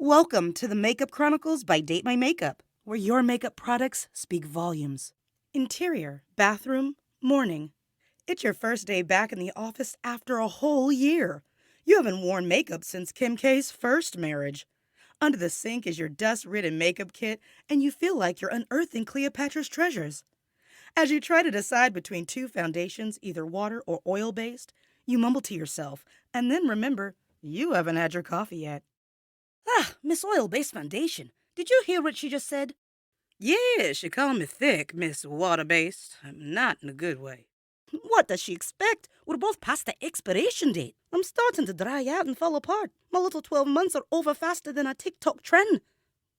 Welcome to the Makeup Chronicles by Date My Makeup, where your makeup products speak volumes. Interior, bathroom, morning. It's your first day back in the office after a whole year. You haven't worn makeup since Kim K's first marriage. Under the sink is your dust-ridden makeup kit, and you feel like you're unearthing Cleopatra's treasures. As you try to decide between two foundations, either water or oil-based, you mumble to yourself, and then remember, you haven't had your coffee yet. Ah, Miss Oil-Based Foundation. Did you hear what she just said? Yeah, she called me thick, Miss Water-Based. Not in a good way. What does she expect? We're both past the expiration date. I'm starting to dry out and fall apart. My little 12 months are over faster than a TikTok trend.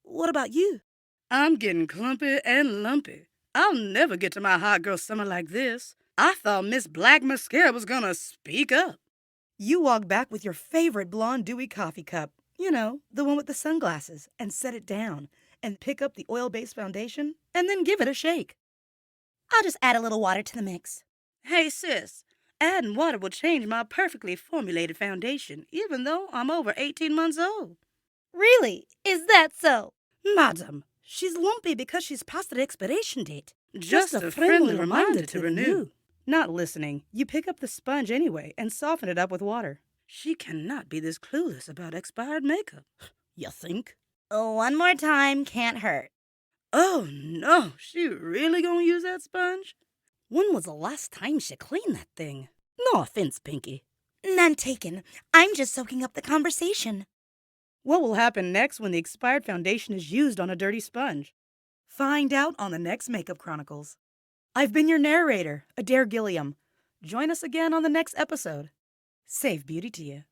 What about you? I'm getting clumpy and lumpy. I'll never get to my hot girl summer like this. I thought Miss Black Mascara was gonna speak up. You walk back with your favorite blonde dewy coffee cup. You know, the one with the sunglasses, and set it down, and pick up the oil-based foundation, and then give it a shake. I'll just add a little water to the mix. Hey, sis, adding water will change my perfectly formulated foundation, even though I'm over 18 months old. Really? Is that so? Madam, she's lumpy because she's past the expiration date. Just a friendly reminder to renew. Not listening, you pick up the sponge anyway and soften it up with water. She cannot be this clueless about expired makeup. You think? One more time can't hurt. Oh, no, she really gonna use that sponge? When was the last time she cleaned that thing? No offense, Pinky. None taken. I'm just soaking up the conversation. What will happen next when the expired foundation is used on a dirty sponge? Find out on the next Makeup Chronicles. I've been your narrator, Adair Gilliam. Join us again on the next episode. Safe beauty to you.